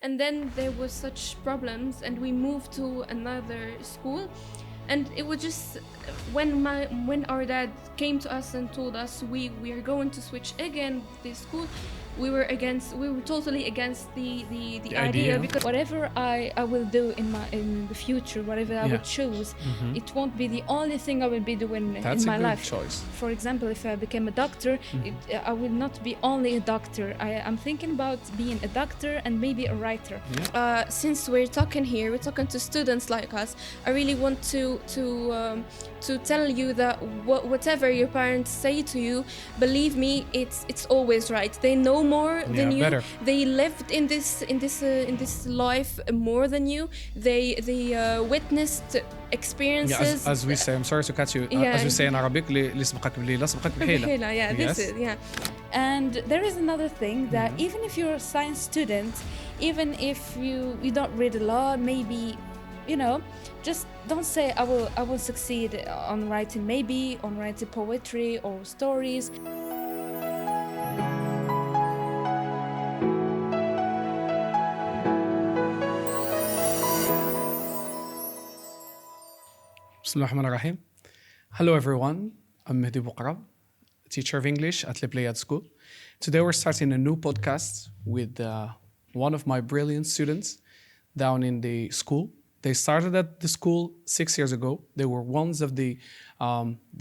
And then there was such problems, and we moved to another school. And it was just when our dad came to us and told us we are going to switch again this school, we were totally against the idea, because whatever I will do in the future, whatever I would choose, it won't be the only thing I will be doing That's in my a good life. choice. For example, if I became a doctor, I will not be only a doctor. I'm thinking about being a doctor and maybe a writer. Since we're talking here, we're talking to students like us. I really want to tell you that whatever your parents say to you, believe me, it's always right. They know more than you. Better. They lived in this life more than you. They witnessed experiences. As we say, I'm sorry to cut you. As we say in Arabic, اللي سبقك بالليل لا سبقك بحيلة. Yeah, this is, yeah. And there is another thing that even if you're a science student, even if you don't read a lot, maybe, just don't say I will succeed on writing, maybe on writing poetry or stories. Bismillahirrahmanirrahim. Hello everyone, I'm Mehdi, teacher of English at Les Pléiades school. Today we're starting a new podcast with one of my brilliant students down in the school. They started at the school 6 years ago. They were ones of the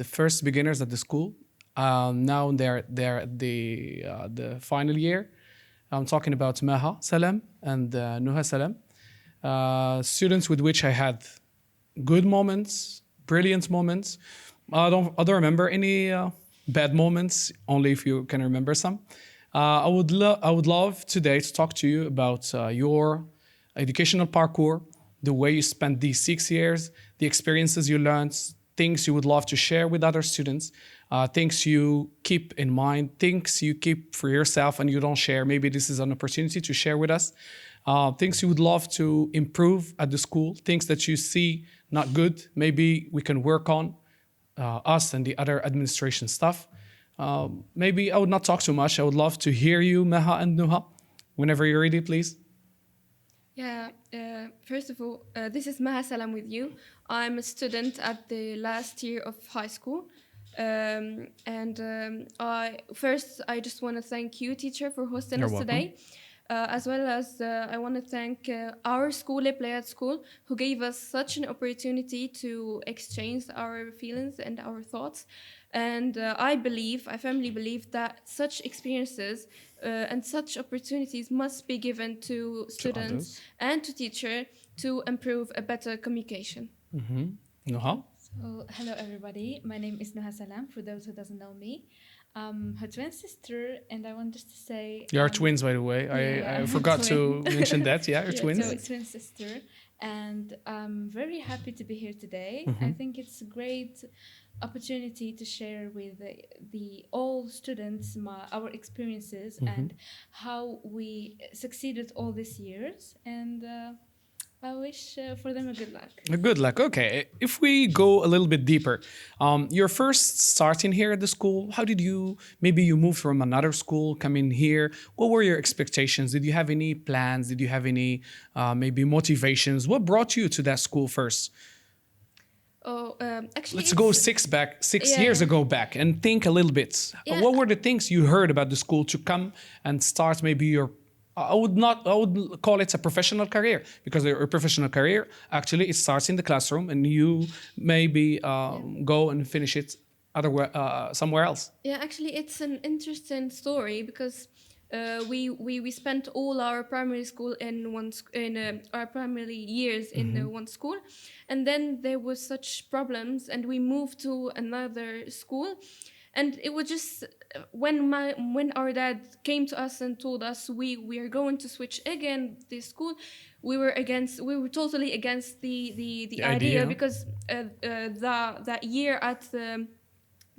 first beginners at the school. Now they're at the final year. I'm talking about Maha SALAAM and Nouha SALAAM. Students with which I had good moments, brilliant moments. I don't remember any bad moments, only if you can remember some. I would love today to talk to you about your educational parkour, the way you spent these 6 years, the experiences you learned, things you would love to share with other students, things you keep in mind, things you keep for yourself and you don't share. Maybe this is an opportunity to share with us. Things you would love to improve at the school, things that you see not good, maybe we can work on, us and the other administration staff. Maybe I would not talk too much. I would love to hear you, Maha and Nouha. Whenever you're ready, please. Yeah, first of all, this is Maha SALAAM with you. I'm a student at the last year of high school. I just want to thank you, teacher, for hosting us today. As well as I want to thank our school, Les Pléiades school, who gave us such an opportunity to exchange our feelings and our thoughts. And I firmly believe that such experiences and such opportunities must be given to students and to teachers to improve a better communication. Nouha? So, hello everybody, my name is Nouha SALAAM, for those who doesn't know me. Her twin sister, and I want just to say... You are twins, by the way. I forgot to mention that. Yeah, you're twins. So, twin sister, and I'm very happy to be here today. I think it's a great opportunity to share with the all students our experiences and how we succeeded all these years, and I wish for them a good luck. Good luck. Okay. If we go a little bit deeper, your first starting here at the school, how did maybe you moved from another school, coming here. What were your expectations? Did you have any plans? Did you have any maybe motivations? What brought you to that school first? Actually, let's go 6 years ago back and think a little bit. What were the things you heard about the school to come and start maybe your I would call it a professional career, because a professional career, actually, it starts in the classroom and you maybe go and finish it somewhere else. Yeah, actually, it's an interesting story because we spent all our primary school our primary years in one school, and then there was such problems and we moved to another school. And it was just when our dad came to us and told us we are going to switch again this school, we were totally against the idea, because that year at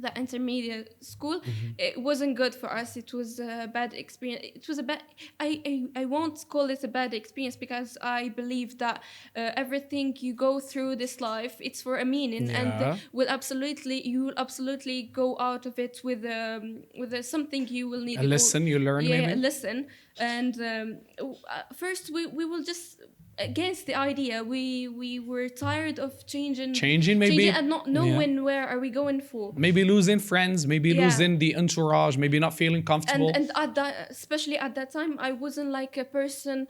the intermediate school, it wasn't good for us. It was a bad experience. It was a bad. I won't call it a bad experience, because I believe that everything you go through this life, it's for a meaning, and you will absolutely go out of it with something you will need. A lesson you learn, maybe. A lesson. And first we will just against the idea. We were tired of Changing maybe, and not knowing where are we going for. maybe losing friends, maybe Yeah. losing the entourage, maybe not feeling comfortable. And at that, especially at that time, I wasn't like a person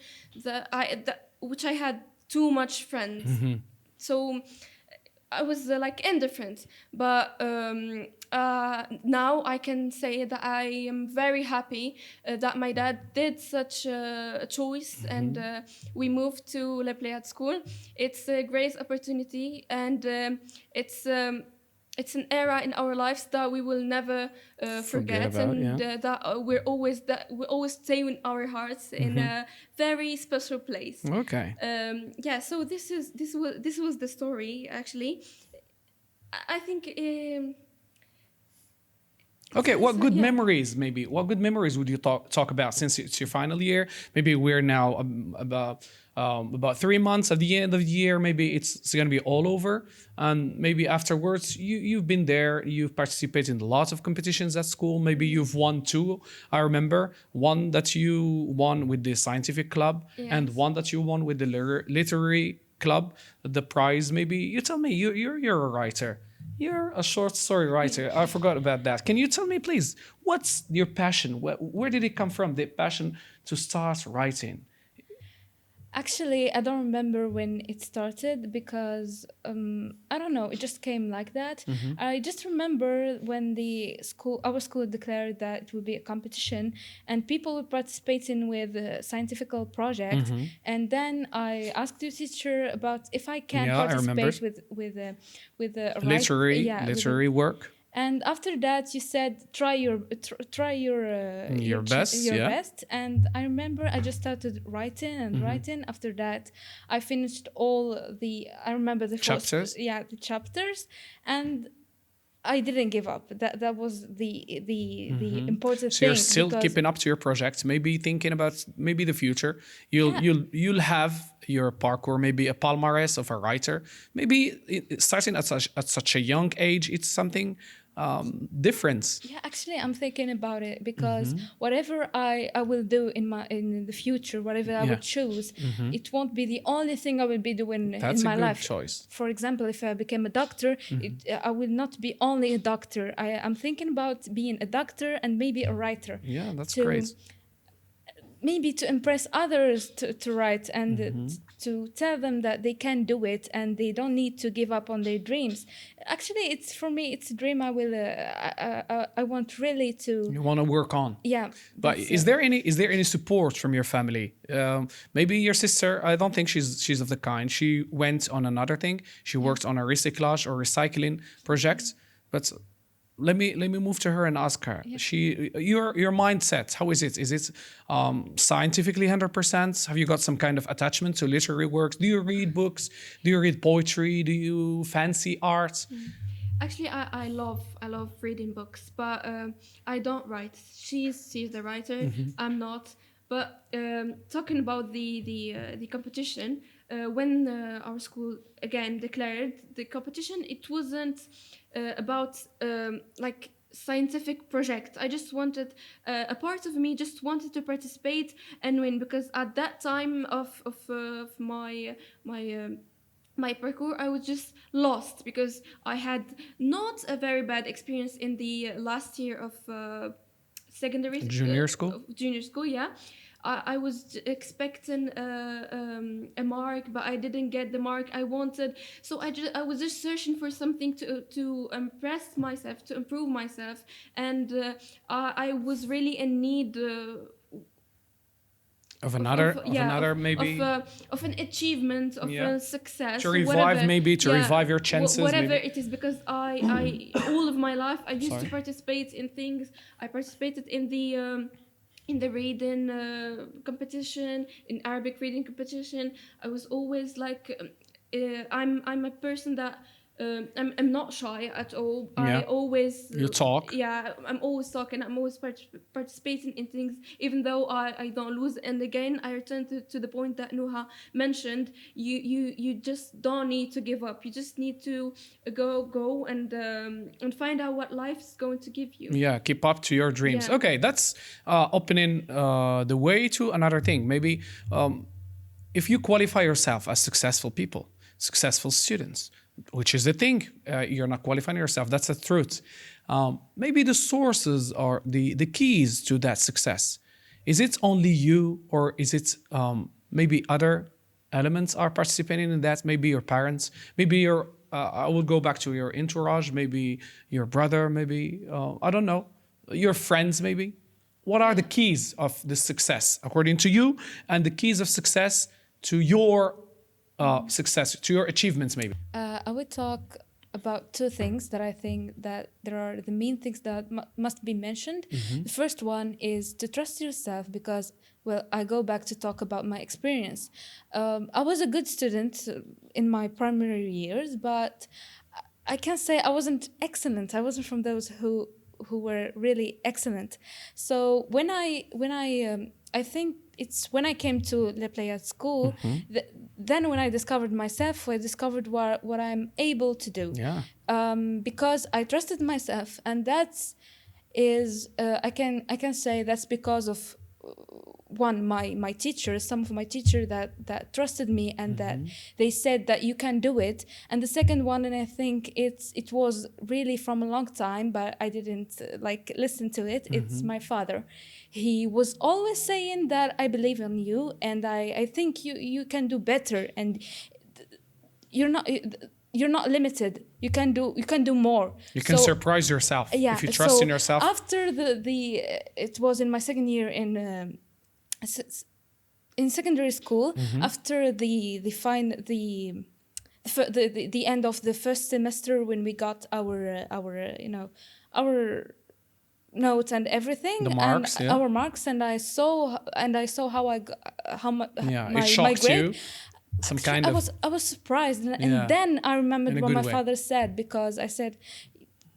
which I had too much friends. So I was like indifferent. But now I can say that I am very happy that my dad did such a choice, and we moved to Les Pléiades school. It's a great opportunity, and it's an era in our lives that we will never forget, about, and that we always stay in our hearts in a very special place. Okay. So this was the story actually. I think. Okay, what good yeah. memories maybe? What good memories would you talk about since it's your final year? Maybe we're now about 3 months at the end of the year. Maybe it's going to be all over, and maybe afterwards you've been there. You've participated in lots of competitions at school. Maybe you've won 2. I remember one that you won with the scientific club, and one that you won with the literary club. The prize, maybe you tell me. You're a writer. You're a short story writer. I forgot about that. Can you tell me, please, what's your passion? Where did it come from, the passion to start writing? Actually, I don't remember when it started because I don't know. It just came like that. I just remember when our school declared that it would be a competition and people were participating with a scientific project. And then I asked the teacher about if I can participate with a literary work. And after that, you said try your best. And I remember I just started writing and writing. After that, I finished I remember the chapters. The chapters, and I didn't give up. That was the important so thing. You're still keeping up to your project, maybe thinking about maybe the future. You'll have your parkour, maybe a palmarès of a writer. Maybe starting at such a young age, it's something different. Yeah, actually, I'm thinking about it because whatever I will do in the future, whatever I would choose, it won't be the only thing I will be doing in my life. That's a good choice. For example, if I became a doctor, I will not be only a doctor. I'm thinking about being a doctor and maybe a writer. Yeah, that's great. Maybe to impress others to write and to tell them that they can do it and they don't need to give up on their dreams. Actually, for me, it's a dream I will. I want really to. You want to work on. Yeah. But is there any support from your family? Maybe your sister. I don't think she's of the kind. She went on another thing. She worked on a recyclage or recycling project, but. Let me move to her and ask her. Yeah. Your mindset. How is it? Is it scientifically 100%? Have you got some kind of attachment to literary works? Do you read books? Do you read poetry? Do you fancy art? Actually, I love reading books, but I don't write. She's the writer. I'm not. But talking about the competition, when our school again declared the competition, it wasn't about like scientific project. I just wanted a part of me just wanted to participate and win, because at that time of my parkour, I was just lost because I had not a very bad experience in the last year of secondary junior school. Junior school, yeah. I was expecting a mark, but I didn't get the mark I wanted. So I was just searching for something to impress myself, to improve myself, and I was really in need. Of an achievement, of a success, to revive your chances, whatever it is, because I all of my life I used to participate in things. I participated in the reading competition, in Arabic reading competition. I was always like, I'm a person that I'm not shy at all. Yeah. I always You talk. Yeah, I'm always talking. I'm always participating in things, even though I don't lose. And again, I return to the point that Nuha mentioned. You just don't need to give up. You just need to go and find out what life is going to give you. Yeah, keep up to your dreams. Yeah. Okay, that's opening the way to another thing. Maybe if you qualify yourself as successful people, successful students, which is the thing, you're not qualifying yourself. That's the truth. Maybe the sources or the keys to that success. Is it only you, or is it maybe other elements are participating in that? Maybe your parents, maybe your I will go back to your entourage, maybe your brother, maybe I don't know, your friends, maybe. What are the keys of the success according to you, and the keys of success to your success, to your achievements, maybe? I would talk about two things that I think that there are the main things that must be mentioned. The first one is to trust yourself, because, well, I go back to talk about my experience. I was a good student in my primary years, but I can't say I wasn't excellent. I wasn't from those who were really excellent. So when I think it's when I came to Les Pléiades school, then when I discovered myself, I discovered what I'm able to do. Yeah. Because I trusted myself, and I can say that's because of one, my teachers, some of my teachers that trusted me, and that they said that you can do it. And the second one, and I think it was really from a long time, but I didn't listen to it. It's my father. He was always saying that I believe in you, and I think you can do better, and you're not limited. You can do more. You can surprise yourself if you trust in yourself. After it was in my second year in secondary school, after the end of the first semester, when we got our notes and everything, the marks, and our marks, and I saw how my shocked grade. you. I was surprised, and then I remembered what my father said, because I said,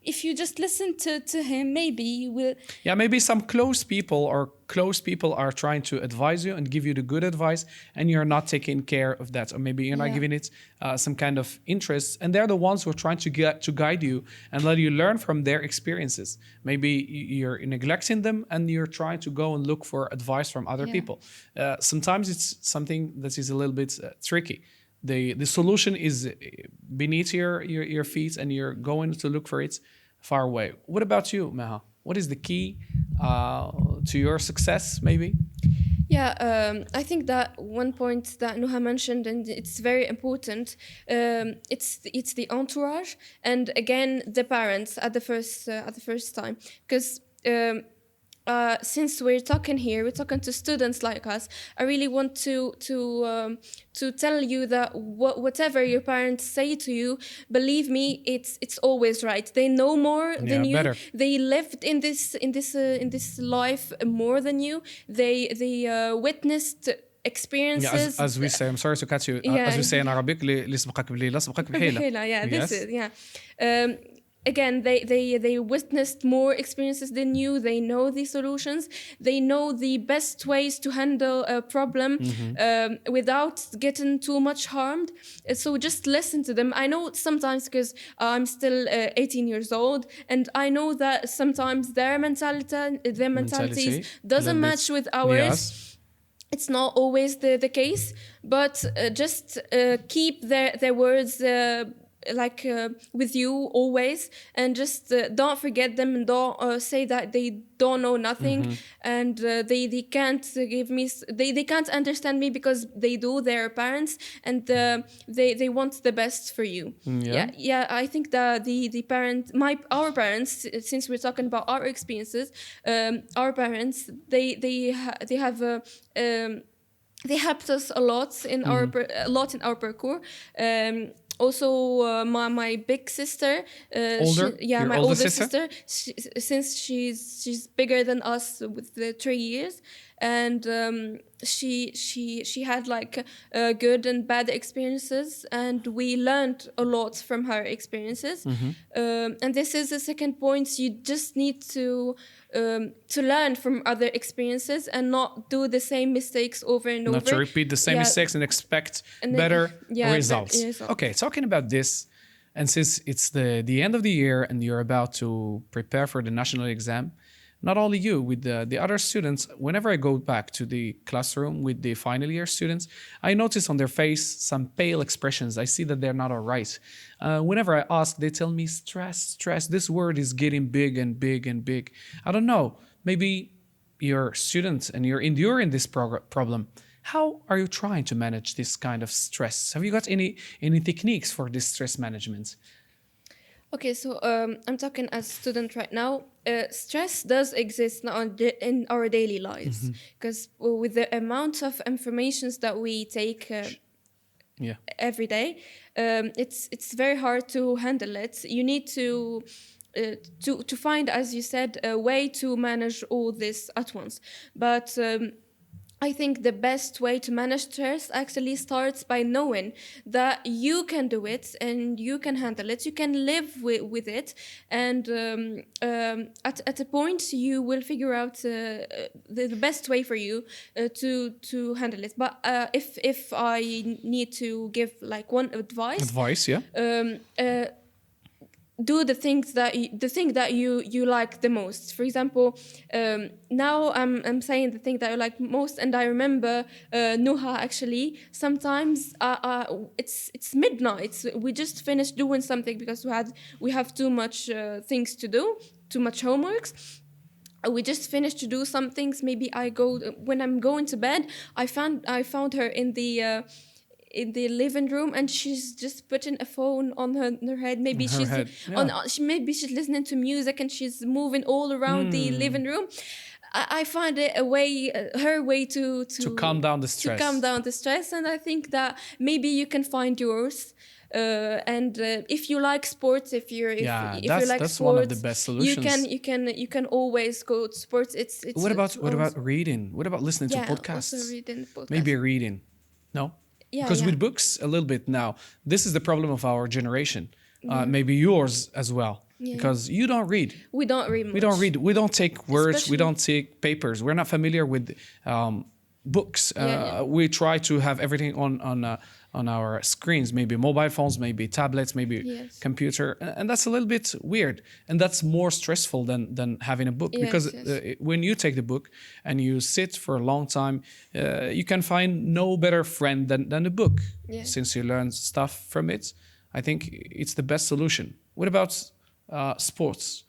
if you just listen to him, maybe you will. Yeah, maybe some close people are trying to advise you and give you the good advice, and you're not taking care of that, or maybe you're not giving it some kind of interest, and they're the ones who are trying to guide you and let you learn from their experiences. Maybe you're neglecting them, and you're trying to go and look for advice from other people. Sometimes it's something that is a little bit tricky. The solution is beneath your feet, and you're going to look for it far away. What about you, Maha? What is the key to your success, maybe? Yeah, I think that one point that Nuha mentioned, and it's very important. It's the entourage, and again the parents at the first time, because. Since we're talking to students like us, I really want to tell you that whatever your parents say to you, believe me, it's always right. They know more than you. Better. They lived in this life more than you. They witnessed experiences. As we say, I'm sorry to cut you. As we say in Arabic, اللي سبقك بليلة سبقك بحيلة. Yeah, this is again, they witnessed more experiences than you. They know the solutions. They know the best ways to handle a problem without getting too much harmed. So just listen to them. I know sometimes, because I'm still 18 years old, and I know that sometimes their mentalities doesn't match with ours. Yes. It's not always the case, but just keep their words with you always, and just don't forget them, and don't say that they don't know nothing, and they can't give me they can't understand me, because they do. They're parents, and they want the best for you. I think that our parents, since we're talking about our experiences, our parents, they helped us a lot in our parcours. Also, my big sister, older? my older older sister, since she's bigger than us with 3 years, and she had like good and bad experiences, and we learned a lot from her experiences. And this is the second point. You just need to learn from other experiences and not do the same mistakes over and over. Not to repeat the same mistakes and expect better results. Okay, talking about this, and since it's the end of the year and you're about to prepare for the national exam, not only you, with the other students, whenever I go back to the classroom with the final year students, I notice on their face some pale expressions. I see that they're not all right. Whenever I ask, they tell me stress. This word is getting big and big and big. I don't know. Maybe you're students and you're enduring this problem. How are you trying to manage this kind of stress? Have you got any techniques for this stress management? Okay, so I'm talking as a student right now. Stress does exist now in our daily lives, because with the amount of informations that we take every day, it's very hard to handle it. You need to find, as you said, a way to manage all this at once. But I think the best way to manage stress actually starts by knowing that you can do it and you can handle it. You can live with it, and at a point you will figure out the best way for you to handle it. But if I need to give like one advice, do the thing that you like the most. For example, now I'm saying the thing that I like most, and I remember Nouha actually. Sometimes it's midnight. We just finished doing something because we have too much things to do, too much homeworks. We just finished to do some things. Maybe when I'm going to bed. I found her in the living room, and she's just putting a phone on her head. Maybe maybe she's listening to music and she's moving all around the living room. I find it her way to calm down the stress. To calm down the stress, and I think that maybe you can find yours. And if you like sports, if you like that's sports, one of the best solutions. You can always go to sports. It's what about reading? What about listening to podcasts? Also reading podcasts. Maybe reading. No. Because with books, a little bit now, this is the problem of our generation. Maybe yours as well. Because you don't read. We don't read much. We don't read. We don't take words. We don't take papers. We're not familiar with books. We try to have everything on our screens. Maybe mobile phones, maybe tablets, maybe computer. And that's a little bit weird. And that's more stressful than having a book. Because when you take the book and you sit for a long time, you can find no better friend than the book. Since you learn stuff from it, I think it's the best solution. What about sports?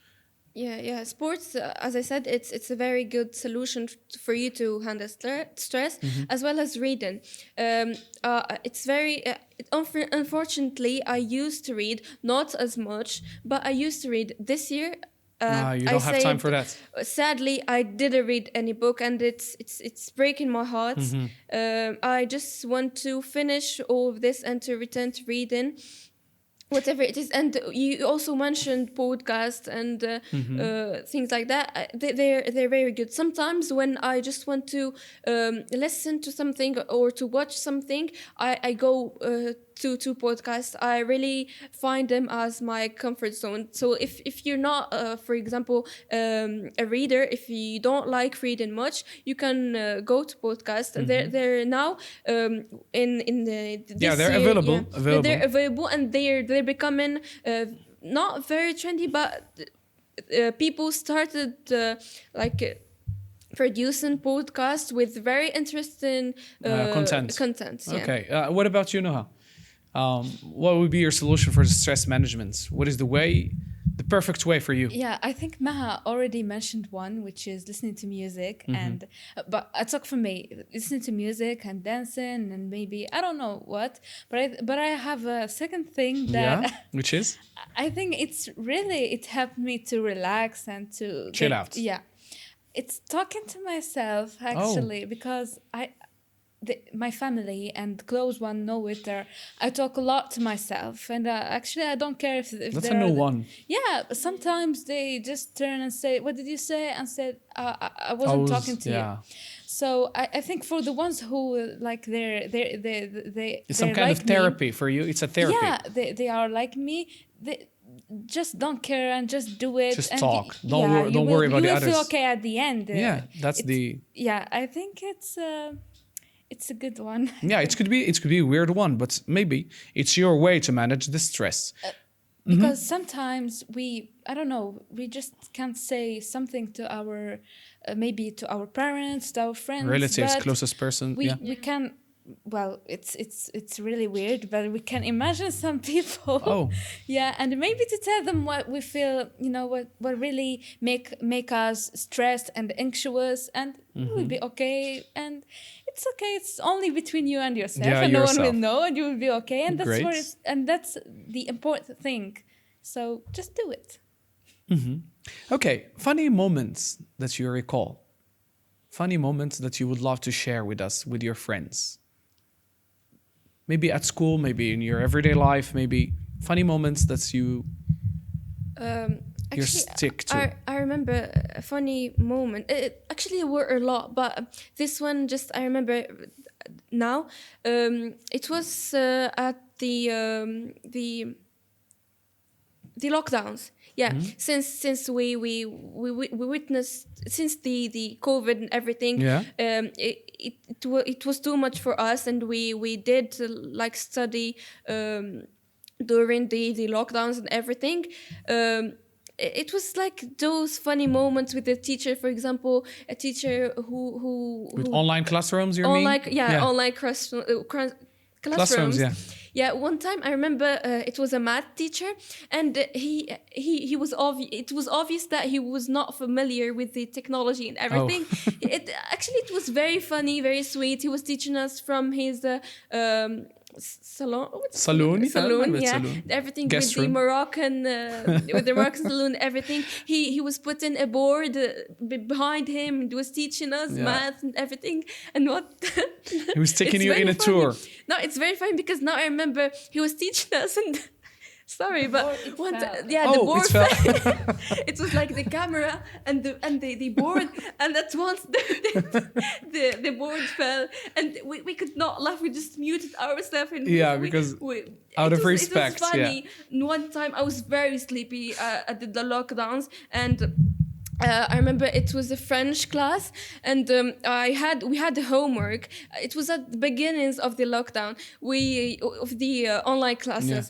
Sports, as I said, it's a very good solution for you to handle stress, as well as reading. It's very unfortunately, I used to read, not as much, but I used to read. This year you don't have time for that. Sadly, I didn't read any book, and it's breaking my heart. I just want to finish all of this and to return to reading, whatever it is. And you also mentioned podcasts and things like that. They're very good. Sometimes when I just want to listen to something or to watch something, I go to podcasts. I really find them as my comfort zone. So if you're not, for example, a reader, if you don't like reading much, you can go to podcasts. They're now in the they're available. They're available, and they're becoming not very trendy, but people started producing podcasts with very interesting content. Okay, what about you, Nouha? What would be your solution for the stress management? What is the perfect way for you? Yeah, I think Maha already mentioned one, which is listening to music. But I talk for me, listening to music and dancing and maybe, I don't know what, but I have a second thing that... which is? I think it helped me to relax and to... Chill out. Yeah. It's talking to myself, actually, because my family and close one know it. I talk a lot to myself, and actually I don't care if that's a new one. Yeah, but sometimes they just turn and say, "What did you say?" and said, "I wasn't talking to you." So I think for the ones who like It's some they're kind of like me, therapy for you. It's a therapy. yeah, they are like me. They just don't care and just do it. Just and talk. yeah, Don't worry about you the will feel others. okay at the end. Yeah, that's it's, the. yeah. I think it's a good one. Yeah, it could be a weird one, but maybe it's your way to manage the stress. Because sometimes I don't know, we just can't say something to our maybe to our parents, to our friends, Relatives, but closest person. we Yeah. we can. Well, it's really weird, but we can imagine some people. Oh. Yeah, and maybe to tell them what we feel, what really make us stressed and anxious, and it will be okay, and it's okay. It's only between you and yourself, Yeah, and no one yourself. will know, and you will be okay, and that's Great. where that's the important thing. So just do it. Okay, funny moments that you recall. Funny moments that you would love to share with us, with your friends. Maybe at school, maybe in your everyday life, maybe funny moments that you Actually, stick to. I remember a funny moment. Actually, there were a lot, but this one just I remember now. It was at the lockdowns. Yeah, since we witnessed since the COVID and everything. Yeah. It was too much for us, and we did like study during the lockdowns and everything. It was like those funny moments with the teacher, for example, a teacher who With online classrooms, you mean? Online classrooms. Yeah. Yeah, one time I remember it was a math teacher, and he was it was obvious that he was not familiar with the technology and everything. It was very funny, very sweet. He was teaching us from his saloon, yeah, everything Guest with room. the Moroccan with the Moroccan saloon, everything. He was putting a board behind him and was teaching us math and everything. And what He was taking It's you very in a funny. tour. No, it's very funny because now I remember he was teaching us and sorry, but board, the board it fell. it was like the camera and the board, and at once the board fell, and we could not laugh. We just muted ourselves. And because out of respect. It was funny. One time I was very sleepy at the lockdowns, and I remember it was a French class, and we had homework. It was at the beginnings of the lockdown. Of the online classes.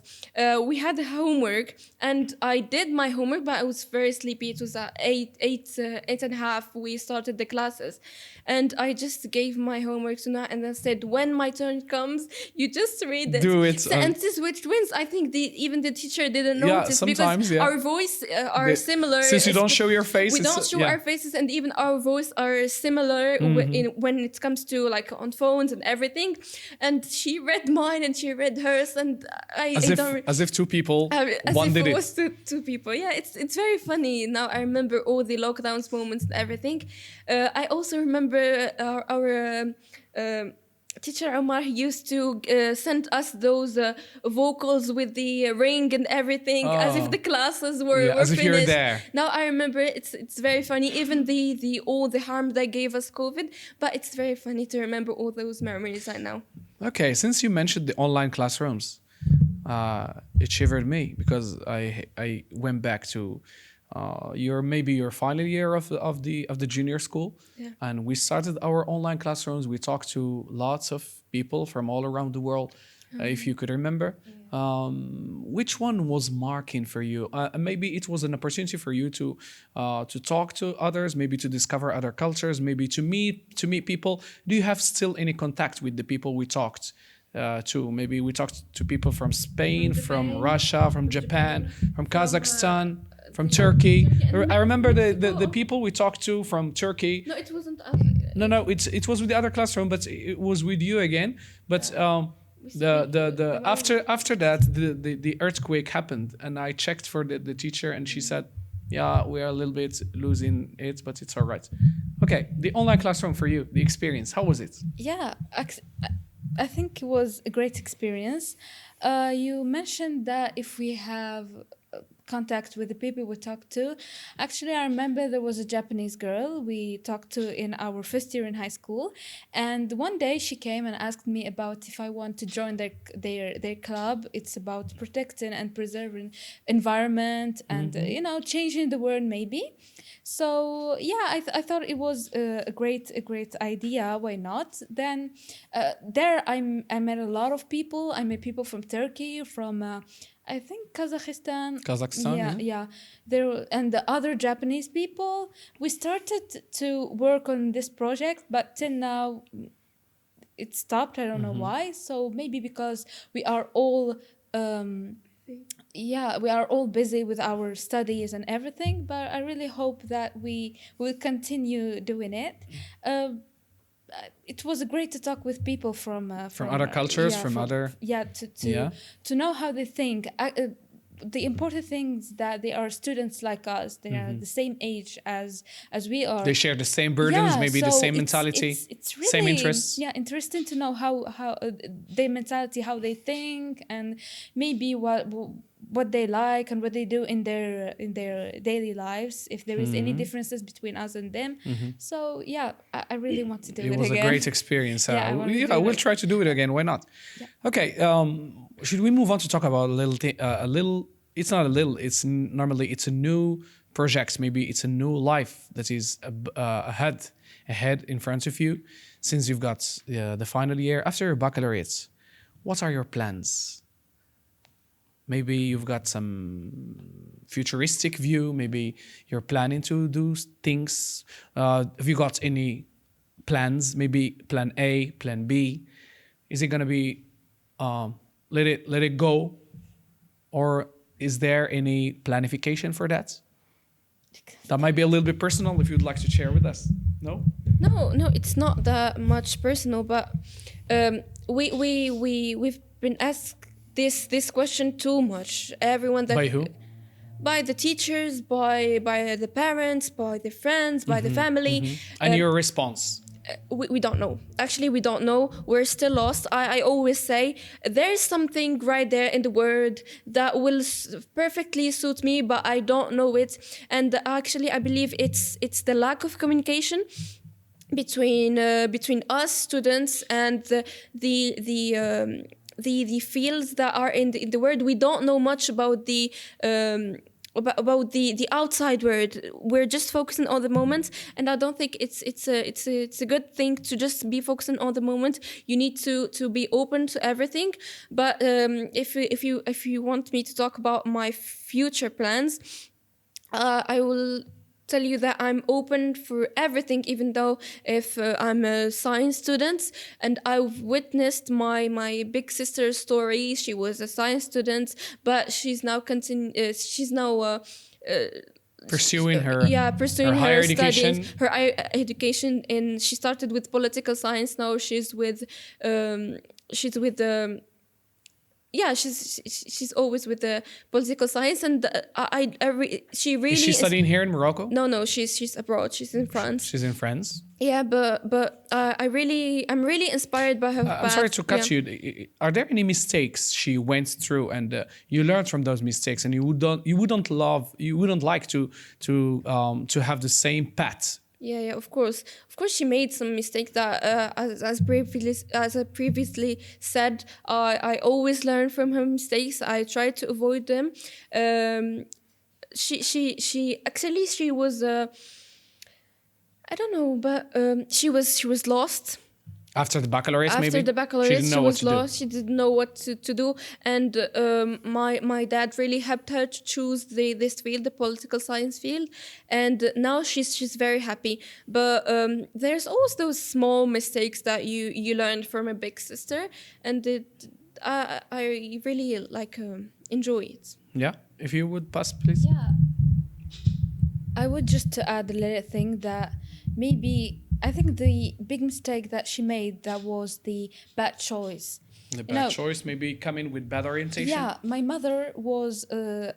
We had homework, and I did my homework, but I was very sleepy. It was at 8:30. We started the classes, and I just gave my homework to Nat, and I said, when my turn comes, you just read it. Do it. And this which wins. I think even the teacher didn't Yeah, notice sometimes, because our voice are similar. Since you don't show your face. We don't show our faces, and even our voice are similar when it comes to like on phones and everything. And she read mine and she read hers, and as if two people as one if did it it. was two people. Yeah, it's very funny. Now I remember all the lockdowns moments and everything. I also remember our teacher Omar used to send us those vocals with the ring and everything, as if the classes were as if finished. you're there. Now I remember it's very funny, even the all the harm that gave us COVID, but it's very funny to remember all those memories right now. Okay, since you mentioned the online classrooms, it shivered me because I went back to your final year of the junior school, and we started our online classrooms. We talked to lots of people from all around the world. If you could remember, which one was marking for you? Maybe it was an opportunity for you to talk to others, maybe to discover other cultures, maybe to meet people. Do you have still any contact with the people we talked to? Maybe we talked to people from Spain, from Russia, from Japan, from Kazakhstan, from Turkey. I remember the people we talked to from Turkey. No, it wasn't. No, it was with the other classroom, but it was with you again. But after that the earthquake happened, and I checked for the teacher, and she said, yeah, we are a little bit losing it, but it's all right. Okay, the online classroom for you, the experience, how was it? Yeah, I think it was a great experience. You mentioned that if we have contact with the people we talked to. Actually, I remember there was a Japanese girl we talked to in our first year in high school, and one day she came and asked me about if I want to join their club. It's about protecting and preserving environment and changing the world maybe. So yeah, I thought it was a great idea. Why not? Then there I met a lot of people. I met people from Turkey, from I think Kazakhstan, yeah. There and the other Japanese people. We started to work on this project, but till now it stopped. I don't know why. So maybe because we are all we are all busy with our studies and everything, but I really hope that we will continue doing it. It was great to talk with people from other cultures, from other to know how they think. The important thing is that they are students like us. They are the same age as we are. They share the same burdens, maybe so the same mentality, it's really, same interests. Yeah, interesting to know how their mentality, how they think, and maybe what they like and what they do in their daily lives, if there is any differences between us and them. So yeah, I really want to do it again. It was a great experience. We'll try to do it again. Why not? Yeah. Okay, should we move on to talk about a little, it's not a little, it's normally it's a new project, maybe it's a new life that is ahead in front of you, since you've got the final year after your baccalaureate. What are your plans? Maybe you've got some futuristic view. Maybe you're planning to do things. Have you got any plans? Maybe plan A, plan B. Is it going to be let it go, or is there any planification for that? That might be a little bit personal. If you'd like to share with us, no. No, it's not that much personal, but we've been asked this question too much. Everyone that By who? By the teachers, by the parents, by the friends, by the family. And your response? We don't know. Actually, we don't know. We're still lost. I always say there's something right there in the word that will perfectly suit me, but I don't know it. And actually, I believe it's the lack of communication between us students and the fields that are in the word. We don't know much about the outside world. We're just focusing on the moment, and I don't think it's a good thing to just be focusing on the moment. You need to be open to everything. But if you want me to talk about my future plans, I will tell you that I'm open for everything, even though if I'm a science student, and I've witnessed my big sister's story. She was a science student, but she's now pursuing her higher education. Studies, her education, and she started with political science. Now she's with she's always with the political science, and she really. Is she studying here in Morocco? No, she's abroad. She's in France. She's in France. Yeah, but I'm really inspired by her. I'm sorry to cut you. Are there any mistakes she went through, and you learned from those mistakes, and you wouldn't like to have the same path? Yeah, of course. She made some mistakes that, as I previously said, I always learn from her mistakes. I try to avoid them. She was I don't know, but she was lost. After the baccalaureate, maybe? After the baccalaureate, she was lost. She didn't know what to do. And my dad really helped her to choose this field, the political science field. And now she's very happy. But there's always those small mistakes that you learned from a big sister. And I really enjoy it. Yeah, if you would pass, please. Yeah. I would just to add a little thing that maybe I think the big mistake that she made, that was the bad choice. The bad choice, maybe coming with bad orientation. Yeah, my mother was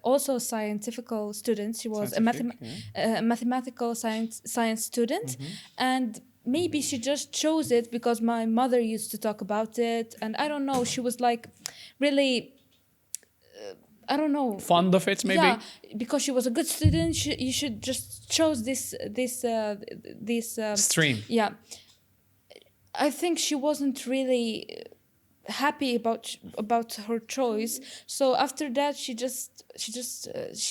also a scientific student. She was a mathematical science student, and maybe she just chose it because my mother used to talk about it, and I don't know. She was like really. I don't know, fond of it, maybe. yeah, because she was a good student. You should just chose this Stream. yeah. I think she wasn't really happy about her choice. So after that, she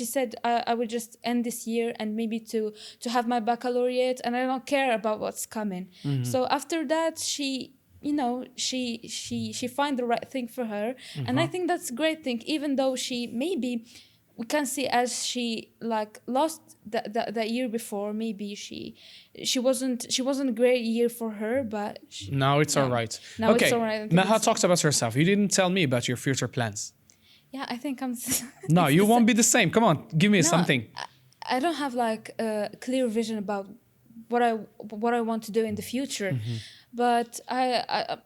said, I will just end this year and maybe to have my baccalaureate, and I don't care about what's coming. So after that, she find the right thing for her, and I think that's a great thing. Even though she maybe, we can see as she like lost that year before, maybe she wasn't a great year for her, but Now it's all right. Now Okay. it's all right. Maha talks about herself. You didn't tell me about your future plans. Yeah, I think I'm. No, you won't be the same. Come on, give me No, something. I don't have like a clear vision about what I want to do in the future, but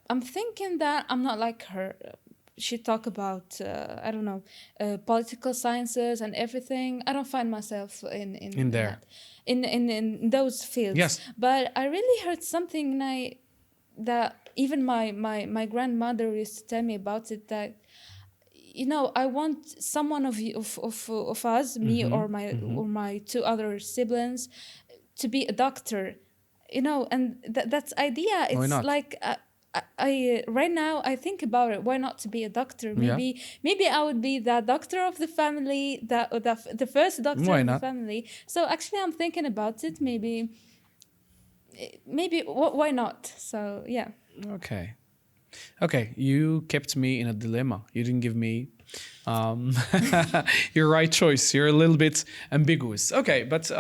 I'm thinking that I'm not like her. She talk about I don't know, political sciences and everything. I don't find myself in there. In those fields. Yes. But I really heard something that even my grandmother used to tell me about it, that I want someone of us, me or my two other siblings, to be a doctor, and that's idea. It's Why not? like I right now I think about it. Why not to be a doctor? Maybe I would be the doctor of the family, the first doctor Why of not? the family. So actually, I'm thinking about it. Maybe why not? So yeah. Okay, you kept me in a dilemma. You didn't give me your right choice. You're a little bit ambiguous. Okay, but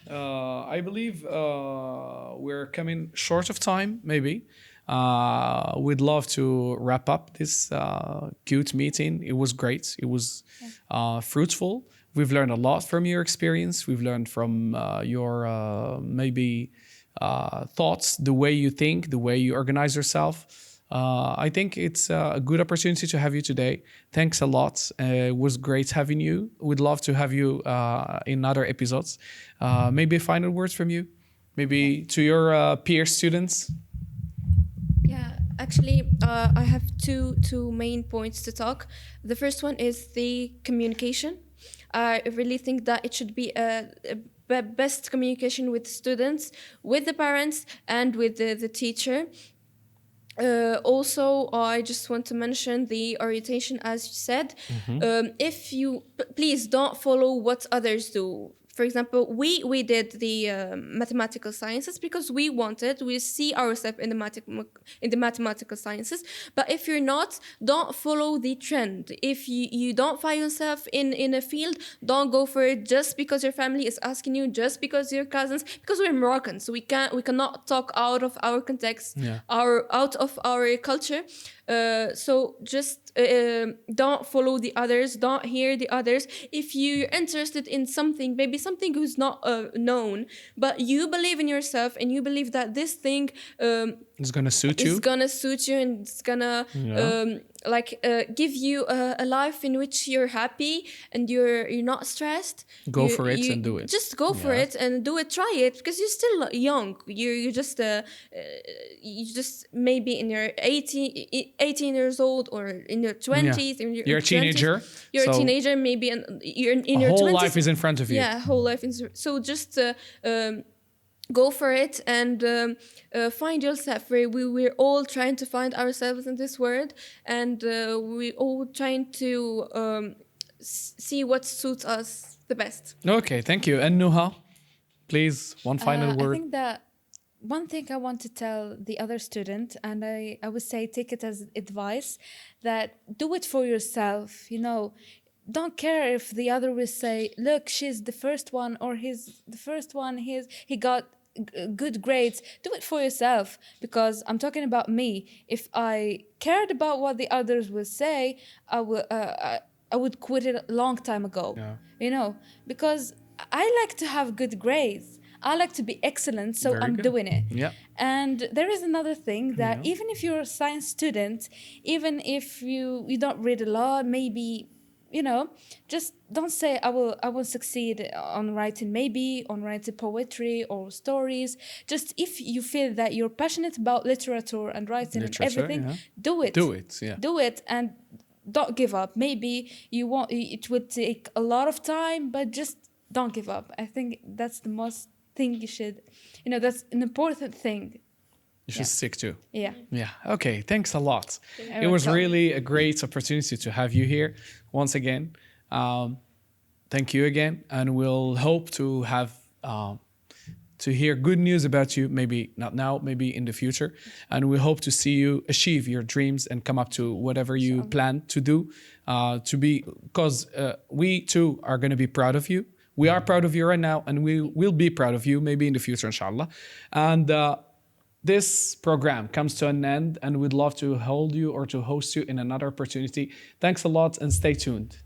I believe we're coming short of time, maybe. We'd love to wrap up this cute meeting. It was great. It was fruitful. We've learned a lot from your experience. We've learned from your maybe thoughts, the way you think, the way you organize yourself. I think it's a good opportunity to have you today. Thanks a lot. It was great having you. We'd love to have you in other episodes. Maybe final words from you, maybe to your peer students. Yeah, actually, I have two main points to talk. The first one is the communication. I really think that it should be a best communication with students, with the parents, and with the teacher. Also, I just want to mention the orientation, as you said. If you please don't follow what others do. For example, we did the mathematical sciences because we see ourselves in the mathematical sciences. But if you're not, don't follow the trend. If you don't find yourself in a field, don't go for it just because your family is asking you, just because your cousins, because we're Moroccan, so we cannot talk out of our context, out of our culture. So just don't follow the others, don't hear the others. If you're interested in something, maybe something who's not known, but you believe in yourself and you believe that this thing It's gonna suit you. It's gonna suit you, and it's gonna give you a life in which you're happy and you're not stressed. Go for it and do it. Just go for it and do it. Try it, because you're still young. You just maybe in your 18 years old, or in your 20s. You're a teenager. You're a teenager, maybe, and you're in your 20s. Whole life is in front of you. Yeah, whole life is. So just go for it and find yourself. We're all trying to find ourselves in this world, and we're all trying to see what suits us the best. Okay, thank you. And Nouha, please, one final word. I think that one thing I want to tell the other student, and I would say take it as advice, that do it for yourself. Don't care if the other will say, look, she's the first one, or he's the first one, he got good grades. Do it for yourself, because I'm talking about me. If I cared about what the others would say, I would quit it a long time ago. Because I like to have good grades. I like to be excellent, so I'm doing it. Yeah. And there is another thing, that even if you're a science student, even if you don't read a lot, maybe, just don't say I will succeed on writing, maybe on writing poetry or stories. Just if you feel that you're passionate about literature and writing and everything, do it. Do it, yeah. Do it, and don't give up. Maybe it would take a lot of time, but just don't give up. I think that's the most thing you should, that's an important thing. You should stick to. Yeah. Yeah. Okay. Thanks a lot. You're It was welcome. really a great opportunity to have you here once again. Thank you again, and we'll hope to have to hear good news about you. Maybe not now, maybe in the future, and we hope to see you achieve your dreams and come up to whatever you plan to do. To be, because we too are going to be proud of you. We are proud of you right now, and we will be proud of you maybe in the future, inshallah. And this program comes to an end, and we'd love to hold you or to host you in another opportunity. Thanks a lot, and stay tuned.